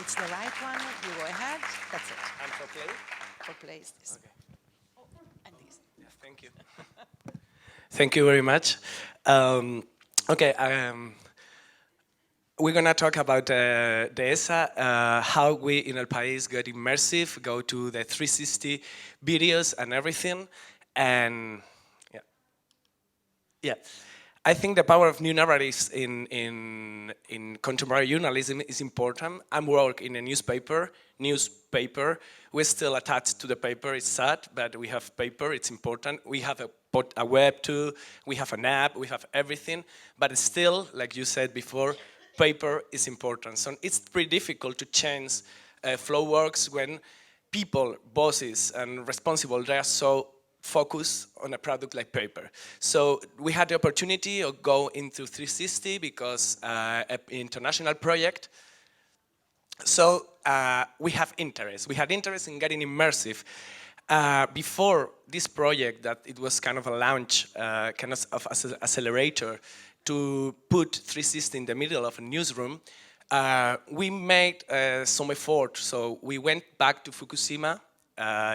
it's the right one. You go ahead. That's it. And for play? For place. This. Okay. And this. Yes, thank you. Thank you very much. Okay, we're gonna talk about dehesa, how we in El País got immersive, go to the 360 videos and everything, and yeah. I think the power of new narratives in contemporary journalism is important. I work in a newspaper. We're still attached to the paper. It's sad, but we have paper. It's important. We have a web too. We have an app. We have everything. But still, like you said before, paper is important. So it's pretty difficult to change flow works when people, bosses, and responsible, they are so focus on a product like paper. So we had the opportunity of go into 360 because an international project. So we have interest. We had interest in getting immersive. Before this project, that it was kind of a launch, kind of accelerator to put 360 in the middle of a newsroom, we made some effort. So we went back to Fukushima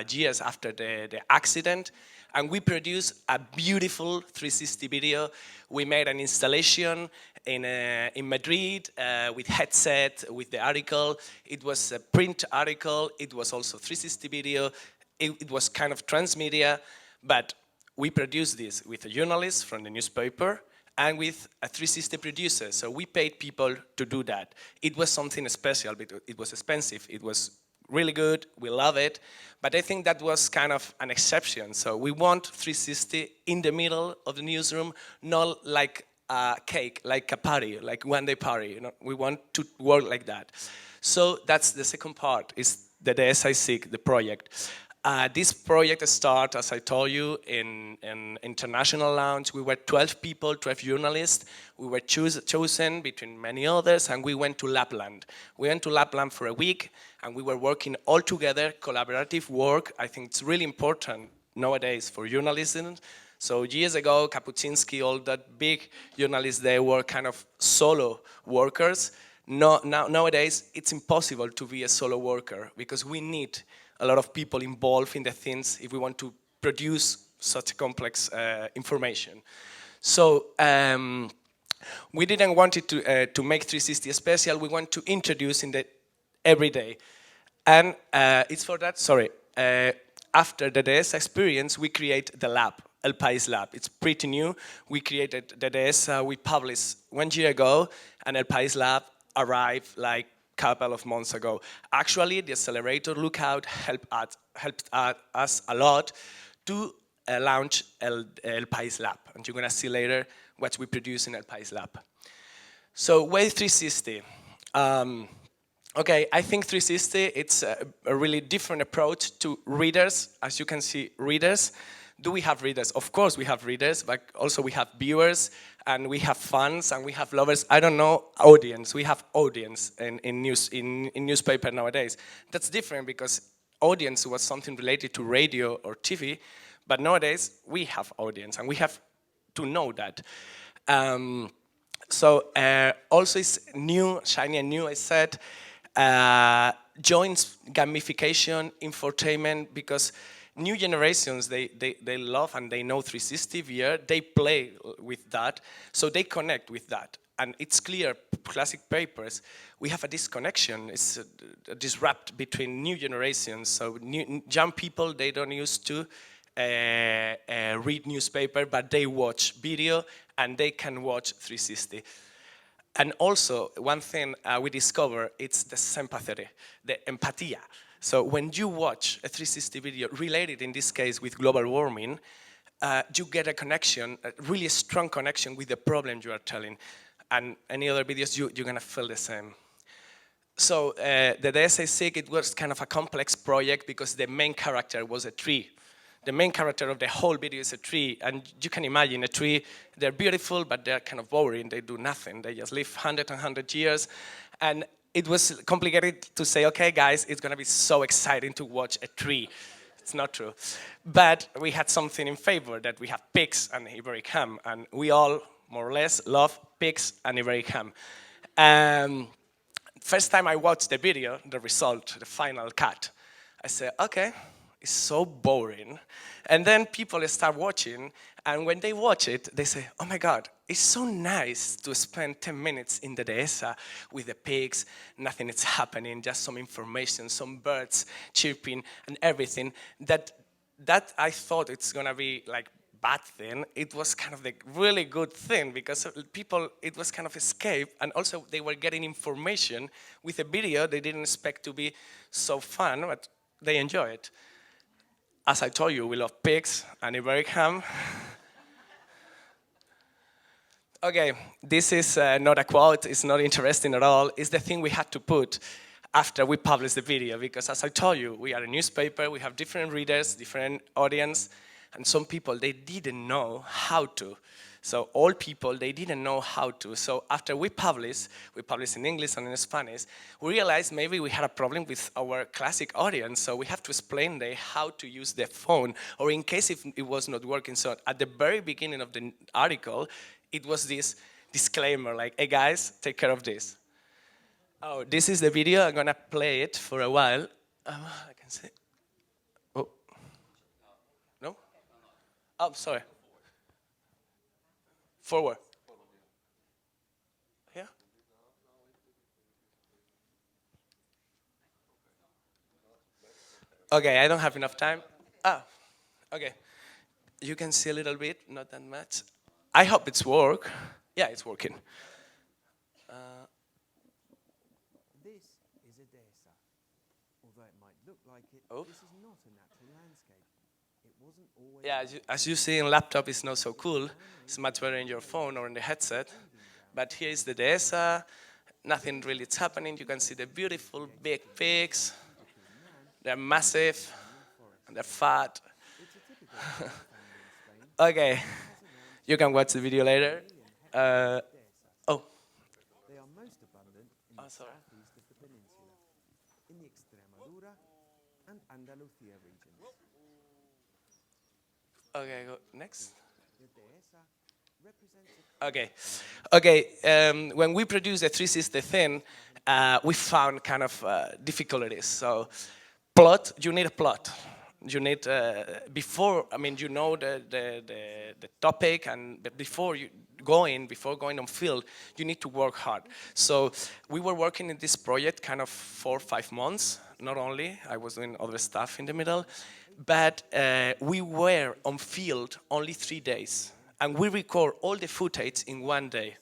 years after the accident, and we produced a beautiful 360 video. We made an installation in Madrid with headset, with the article. It was a print article. It was also 360 video. It was kind of transmedia, but we produced this with a journalist from the newspaper and with a 360 producer. So we paid people to do that. It was something special because it was expensive. It was really good, we love it, but I think that was kind of an exception. So we want 360 in the middle of the newsroom, not like a cake, like a party, like one-day party. You know? We want to work like that. So that's the second part, is the DSIC, the project. This project started, as I told you, in international launch. We were 12 people, 12 journalists. We were chosen between many others, and we went to Lapland. We went to Lapland for a week, and we were working all together, collaborative work. I think it's really important nowadays for journalism. So years ago, Kapuczynski, all that big journalists, they were kind of solo workers. Nowadays, it's impossible to be a solo worker because we need a lot of people involved in the things if we want to produce such complex information. So we didn't want it to make 360 special. We want to introduce in the everyday. And it's for that, after the DS experience, we create the lab, El País Lab. It's pretty new. We created the DS, we published 1 year ago, and El País Lab arrived like couple of months ago. Actually, the accelerator Lookout helped us a lot to launch El País Lab. And you're going to see later what we produce in El País Lab. So, why 360? Okay, I think 360, it's a really different approach to readers. As you can see, readers. Do we have readers? Of course we have readers, but also we have viewers, and we have fans, and we have lovers. I don't know, audience. We have audience in newspaper nowadays. That's different because audience was something related to radio or TV, but nowadays we have audience, and we have to know that. Also it's new, shiny and new, I said, joins gamification, infotainment, because new generations, they love and they know 360 VR, they play with that, so they connect with that. And it's clear, classic papers, we have a disconnection, it's a disrupt between new generations. So young people, they don't used to read newspaper, but they watch video and they can watch 360. And also, one thing we discover, it's the sympathy, the empatia. So when you watch a 360 video related, in this case, with global warming, you get a connection, a really strong connection with the problem you are telling. And any other videos, you're going to feel the same. So the DSIC, it was kind of a complex project because the main character was a tree. The main character of the whole video is a tree, and you can imagine a tree, they're beautiful, but they're kind of boring, they do nothing. They just live 100 years. And it was complicated to say, okay, guys, it's going to be so exciting to watch a tree. It's not true. But we had something in favor, that we have pigs and Iberic ham, and we all, more or less, love pigs and Iberic ham. first time I watched the video, the result, the final cut, I said, okay, it's so boring. And then people start watching, and when they watch it, they say, oh my God, it's so nice to spend 10 minutes in the dehesa with the pigs, nothing is happening, just some information, some birds chirping and everything, that I thought it's gonna be like bad thing. It was kind of the really good thing, because people, it was kind of escape, and also they were getting information with a video they didn't expect to be so fun, but they enjoy it. As I told you, we love pigs and Iberic ham. Okay, this is not a quote, it's not interesting at all. It's the thing we had to put after we published the video, because as I told you, we are a newspaper, we have different readers, different audience, and some people, they didn't know how to. So all people, they didn't know how to. So after we published in English and in Spanish, we realized maybe we had a problem with our classic audience, so we have to explain them how to use the phone, or in case if it was not working. So at the very beginning of the article, it was this disclaimer, like, hey guys, take care of this. Oh, this is the video, I'm gonna play it for a while. I can see. Oh, no? Oh, sorry. Forward. Yeah? Okay, I don't have enough time. Ah, okay. You can see a little bit, not that much. I hope it's work. Yeah, it's working. This is a dehesa. Although it might look like it, Oh. this is not a natural landscape. It wasn't always... Yeah, as you see in laptop, it's not so cool. It's much better in your phone or in the headset. But here is the dehesa. Nothing really is happening. You can see the beautiful big pigs. They're massive and they're fat. Okay, you can watch the video later. Oh, They are most abundant in the sorry. southeast of the peninsula, in the Extremadura and Andalusia regions. Okay, go next. The dehesa represents a Okay, when we produced the 360 thing, we found kind of difficulties. So, plot, you need a plot. You need, before, I mean, you know the topic, and before going on field, you need to work hard. So we were working in this project kind of 4 or 5 months, not only, I was doing other stuff in the middle, but we were on field only 3 days, and we record all the footage in 1 day.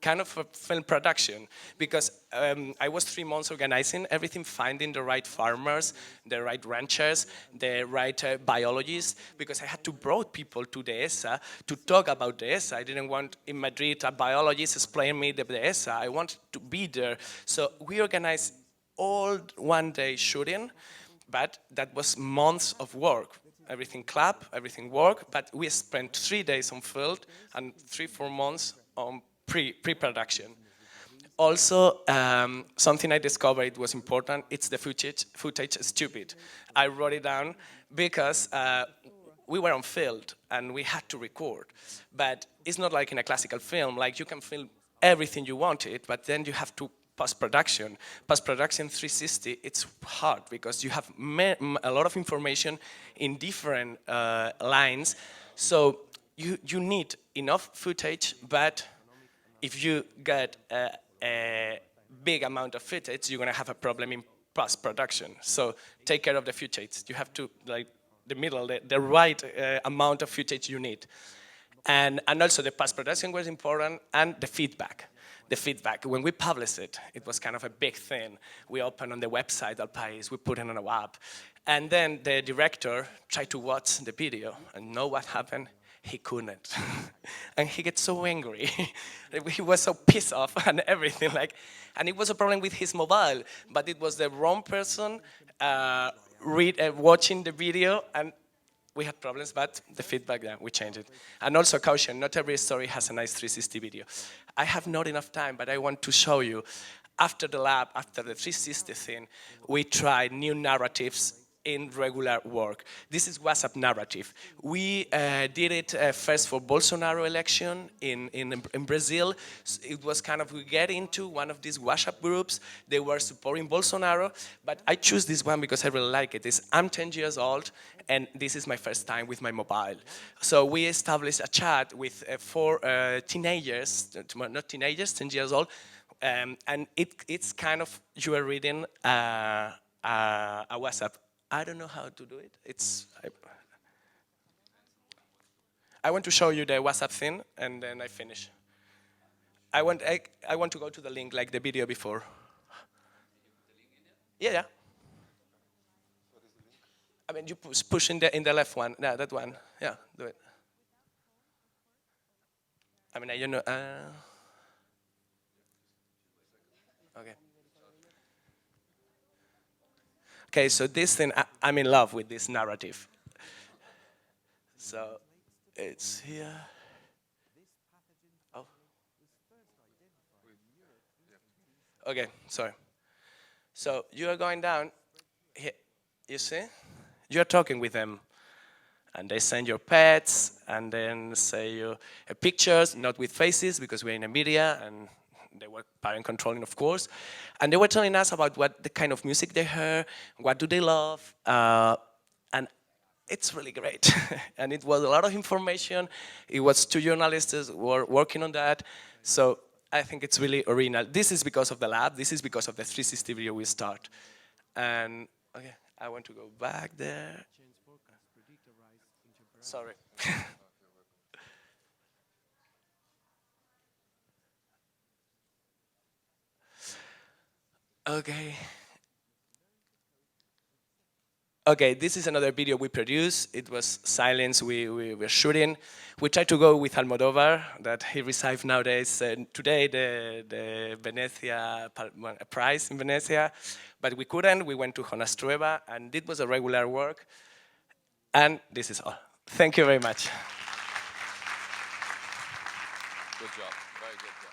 Kind of a film production, because I was 3 months organizing everything, finding the right farmers, the right ranchers, the right biologists, because I had to bring people to dehesa to talk about dehesa. I didn't want in Madrid a biologist explain me the dehesa. I wanted to be there. So we organized all 1 day shooting, but that was months of work. Everything clap, everything work, but we spent 3 days on field and 3-4 months on pre-production. Also, something I discovered was important, it's the footage stupid. I wrote it down because we were on field and we had to record. But it's not like in a classical film, like you can film everything you wanted, but then you have to post-production. Post-production 360, it's hard because you have a lot of information in different lines. So you need enough footage, but if you get a big amount of footage, you're going to have a problem in post-production. So take care of the footage. You have to, like, the right amount of footage you need. And also the post-production was important, and the feedback. The feedback, when we published it, it was kind of a big thing. We opened on the website El País, we put it on a app. And then the director tried to watch the video, and know what happened? He couldn't. And he gets so angry. He was so pissed off and everything. And it was a problem with his mobile, but it was the wrong person watching the video, and we had problems, but the feedback, yeah, we changed it. And also caution, not every story has a nice 360 video. I have not enough time, but I want to show you, after the lab, after the 360 thing, we tried new narratives in regular work. This is WhatsApp narrative. We did it first for Bolsonaro election in Brazil. It was kind of, we get into one of these WhatsApp groups. They were supporting Bolsonaro, but I choose this one because I really like it. I'm 10 years old, and this is my first time with my mobile. So we established a chat with 4 teenagers, not teenagers, 10 years old, and it's kind of, you are reading a WhatsApp. I don't know how to do it. I want to show you the WhatsApp thing, and then I finish. I want to go to the link, like the video before. Yeah. I mean, you push in the left one. No, that one. Yeah, do it. I mean, you know. Okay. Okay, so this thing, I'm in love with this narrative. So it's here. Oh. Okay, sorry. So you are going down here. You see? You're talking with them. And they send your pets, and then say you pictures, not with faces, because we're in a media, and they were parent controlling, of course. And they were telling us about what the kind of music they heard, what do they love, and it's really great. And it was a lot of information. It was 2 journalists who were working on that. So I think it's really original. This is because of the lab. This is because of the 360 video we start. And okay, I want to go back there. Sorry. Okay. Okay, this is another video we produced. It was silence we were shooting. We tried to go with Almodovar, that he received nowadays, today, the Venezia prize in Venezia, but we couldn't. We went to Jonas Trueba, and it was a regular work. And this is all. Thank you very much. Good job, very good job.